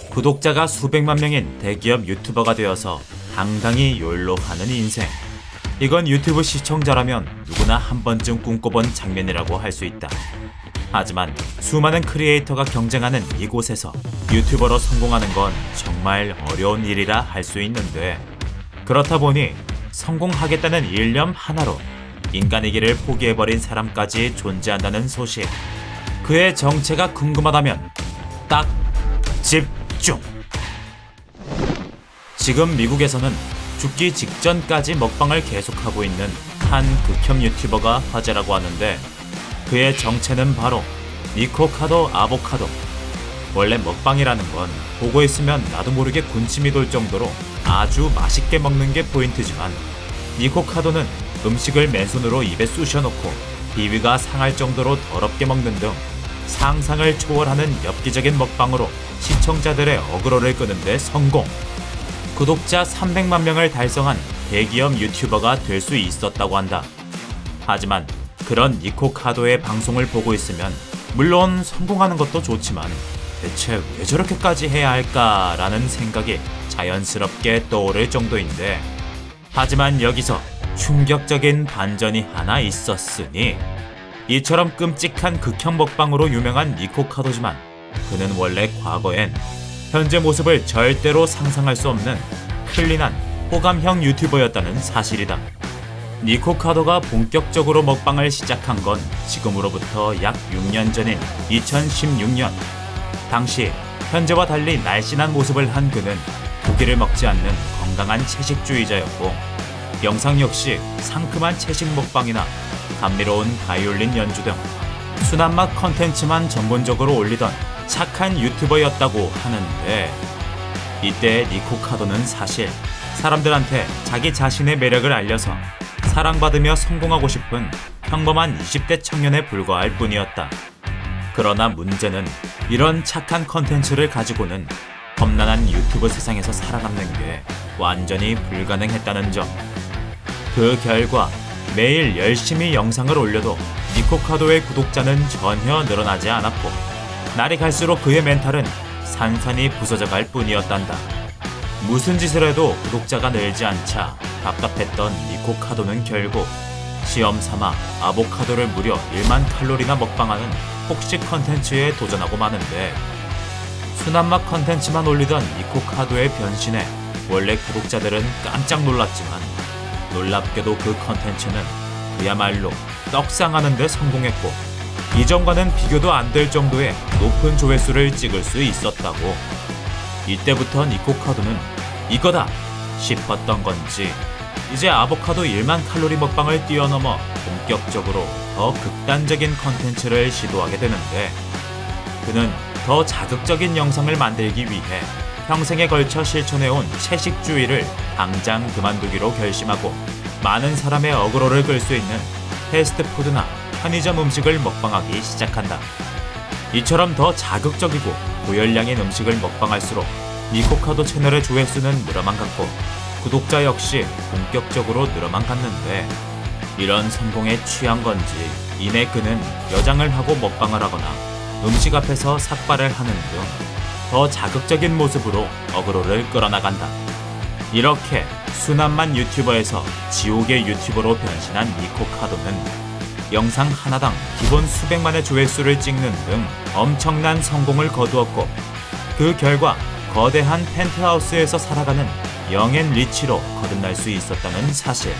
구독자가 수백만 명인 대기업 유튜버가 되어서 당당히 욜로하는 인생. 이건 유튜브 시청자라면 누구나 한 번쯤 꿈꿔본 장면이라고 할 수 있다. 하지만 수많은 크리에이터가 경쟁하는 이곳에서 유튜버로 성공하는 건 정말 어려운 일이라 할 수 있는데, 그렇다 보니 성공하겠다는 일념 하나로 인간이기를 포기해버린 사람까지 존재한다는 소식. 그의 정체가 궁금하다면 딱 집중! 지금 미국에서는 죽기 직전까지 먹방을 계속하고 있는 한 극혐 유튜버가 화제라고 하는데, 그의 정체는 바로 니코카도 아보카도. 원래 먹방이라는 건 보고 있으면 나도 모르게 군침이 돌 정도로 아주 맛있게 먹는 게 포인트지만, 니코카도는 음식을 맨손으로 입에 쑤셔놓고 비위가 상할 정도로 더럽게 먹는 등 상상을 초월하는 엽기적인 먹방으로 시청자들의 어그로를 끄는데 성공! 구독자 300만 명을 달성한 대기업 유튜버가 될 수 있었다고 한다. 하지만 그런 니코카도의 방송을 보고 있으면 물론 성공하는 것도 좋지만 대체 왜 저렇게까지 해야 할까라는 생각이 자연스럽게 떠오를 정도인데, 하지만 여기서 충격적인 반전이 하나 있었으니, 이처럼 끔찍한 극혐 먹방으로 유명한 니코카도지만 그는 원래 과거엔 현재 모습을 절대로 상상할 수 없는 클린한 호감형 유튜버였다는 사실이다. 니코카도가 본격적으로 먹방을 시작한 건 지금으로부터 약 6년 전인 2016년. 당시 현재와 달리 날씬한 모습을 한 그는 고기를 먹지 않는 건강한 채식주의자였고, 영상 역시 상큼한 채식 먹방이나 감미로운 바이올린 연주 등 순한 맛 컨텐츠만 전문적으로 올리던 착한 유튜버였다고 하는데, 이때 니코카도는 사실 사람들한테 자기 자신의 매력을 알려서 사랑받으며 성공하고 싶은 평범한 20대 청년에 불과할 뿐이었다. 그러나 문제는 이런 착한 컨텐츠를 가지고는 험난한 유튜브 세상에서 살아남는 게 완전히 불가능했다는 점. 그 결과 매일 열심히 영상을 올려도 니코카도의 구독자는 전혀 늘어나지 않았고, 날이 갈수록 그의 멘탈은 산산이 부서져갈 뿐이었단다. 무슨 짓을 해도 구독자가 늘지 않자 답답했던 니코카도는 결국 시험삼아 아보카도를 무려 1만 칼로리나 먹방하는 폭식 컨텐츠에 도전하고 마는데, 순한 맛 컨텐츠만 올리던 니코카도의 변신에 원래 구독자들은 깜짝 놀랐지만, 놀랍게도 그 컨텐츠는 그야말로 떡상하는 데 성공했고, 이전과는 비교도 안 될 정도의 높은 조회수를 찍을 수 있었다고. 이때부터 니코카도는 이거다 싶었던 건지 이제 아보카도 1만 칼로리 먹방을 뛰어넘어 본격적으로 더 극단적인 컨텐츠를 시도하게 되는데, 그는 더 자극적인 영상을 만들기 위해 평생에 걸쳐 실천해온 채식주의를 당장 그만두기로 결심하고, 많은 사람의 어그로를 끌 수 있는 패스트푸드나 편의점 음식을 먹방하기 시작한다. 이처럼 더 자극적이고 고열량인 음식을 먹방할수록 니코카도 채널의 조회수는 늘어만 갔고, 구독자 역시 본격적으로 늘어만 갔는데, 이런 성공에 취한 건지 이내 그는 여장을 하고 먹방을 하거나 음식 앞에서 삭발을 하는 등 더 자극적인 모습으로 어그로를 끌어나간다. 이렇게 순한맛 유튜버에서 지옥의 유튜버로 변신한 니코카도는 영상 하나당 기본 수백만의 조회수를 찍는 등 엄청난 성공을 거두었고, 그 결과 거대한 펜트하우스에서 살아가는 영앤 리치로 거듭날 수 있었다는 사실.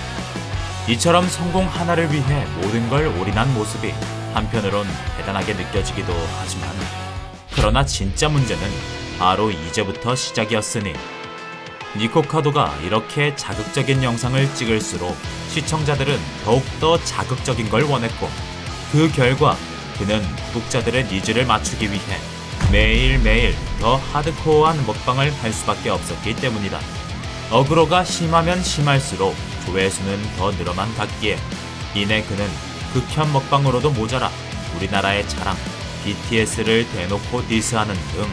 이처럼 성공 하나를 위해 모든 걸 올인한 모습이 한편으론 대단하게 느껴지기도 하지만, 그러나 진짜 문제는 바로 이제부터 시작이었으니, 니코카도가 이렇게 자극적인 영상을 찍을수록 시청자들은 더욱더 자극적인 걸 원했고, 그 결과 그는 구독자들의 니즈를 맞추기 위해 매일매일 더 하드코어한 먹방을 할 수밖에 없었기 때문이다. 어그로가 심하면 심할수록 조회수는 더 늘어만 갔기에, 이내 그는 극혐 먹방으로도 모자라 우리나라의 자랑 BTS를 대놓고 디스하는 등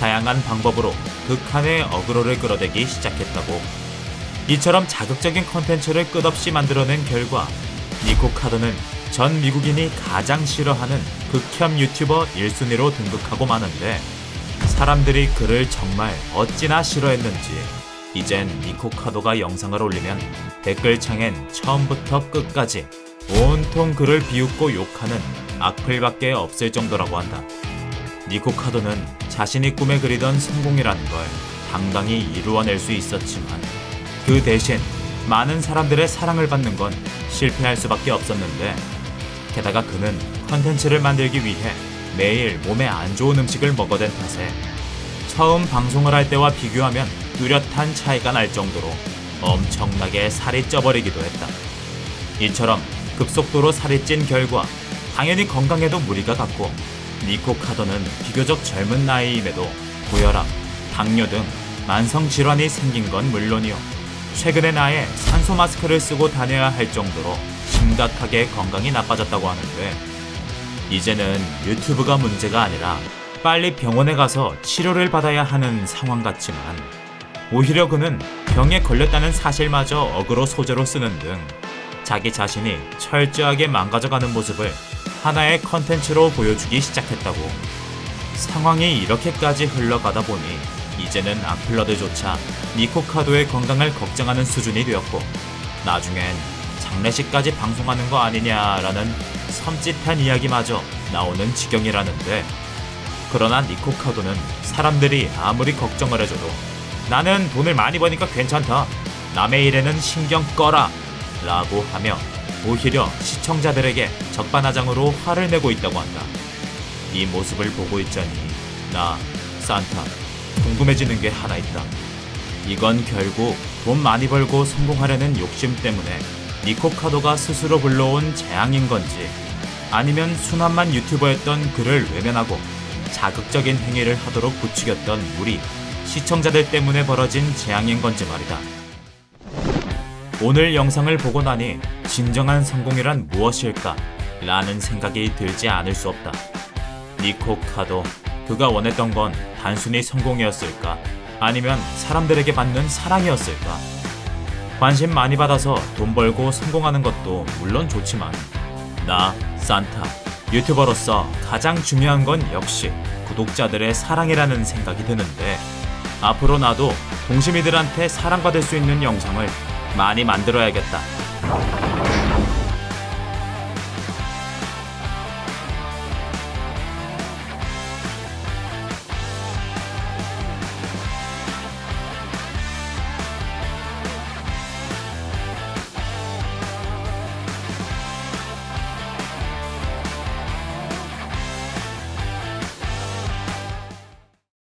다양한 방법으로 극한의 어그로를 끌어대기 시작했다고. 이처럼 자극적인 컨텐츠를 끝없이 만들어낸 결과 니코카도는 전 미국인이 가장 싫어하는 극혐 유튜버 1순위로 등극하고 마는데, 사람들이 그를 정말 어찌나 싫어했는지 이젠 니코카도가 영상을 올리면 댓글창엔 처음부터 끝까지 온통 그를 비웃고 욕하는 악플밖에 없을 정도라고 한다. 니코카도는 자신이 꿈에 그리던 성공이라는 걸 당당히 이루어낼 수 있었지만 그 대신 많은 사람들의 사랑을 받는 건 실패할 수밖에 없었는데, 게다가 그는 컨텐츠를 만들기 위해 매일 몸에 안 좋은 음식을 먹어댄 탓에 처음 방송을 할 때와 비교하면 뚜렷한 차이가 날 정도로 엄청나게 살이 쪄버리기도 했다. 이처럼 급속도로 살이 찐 결과 당연히 건강에도 무리가 갔고, 니코카도는 비교적 젊은 나이임에도 고혈압, 당뇨 등 만성질환이 생긴 건 물론이요, 최근엔 아예 산소 마스크를 쓰고 다녀야 할 정도로 심각하게 건강이 나빠졌다고 하는데, 이제는 유튜브가 문제가 아니라 빨리 병원에 가서 치료를 받아야 하는 상황 같지만, 오히려 그는 병에 걸렸다는 사실마저 어그로 소재로 쓰는 등 자기 자신이 철저하게 망가져가는 모습을 하나의 컨텐츠로 보여주기 시작했다고. 상황이 이렇게까지 흘러가다 보니 이제는 악플러들조차 니코카도의 건강을 걱정하는 수준이 되었고, 나중엔 장례식까지 방송하는 거 아니냐라는 섬찟한 이야기마저 나오는 지경이라는데, 그러나 니코카도는 사람들이 아무리 걱정을 해줘도 나는 돈을 많이 버니까 괜찮다, 남의 일에는 신경 꺼라 라고 하며 오히려 시청자들에게 적반하장으로 화를 내고 있다고 한다. 이 모습을 보고 있자니 나 산타 궁금해지는 게 하나 있다. 이건 결국 돈 많이 벌고 성공하려는 욕심 때문에 니코카도가 스스로 불러온 재앙인 건지, 아니면 순한만 유튜버였던 그를 외면하고 자극적인 행위를 하도록 부추겼던 우리 시청자들 때문에 벌어진 재앙인 건지 말이다. 오늘 영상을 보고 나니 진정한 성공이란 무엇일까 라는 생각이 들지 않을 수 없다. 니코카도, 그가 원했던 건 단순히 성공이었을까? 아니면 사람들에게 받는 사랑이었을까? 관심 많이 받아서 돈 벌고 성공하는 것도 물론 좋지만, 나 산타 유튜버로서 가장 중요한 건 역시 구독자들의 사랑이라는 생각이 드는데, 앞으로 나도 동심이들한테 사랑받을 수 있는 영상을 많이 만들어야겠다.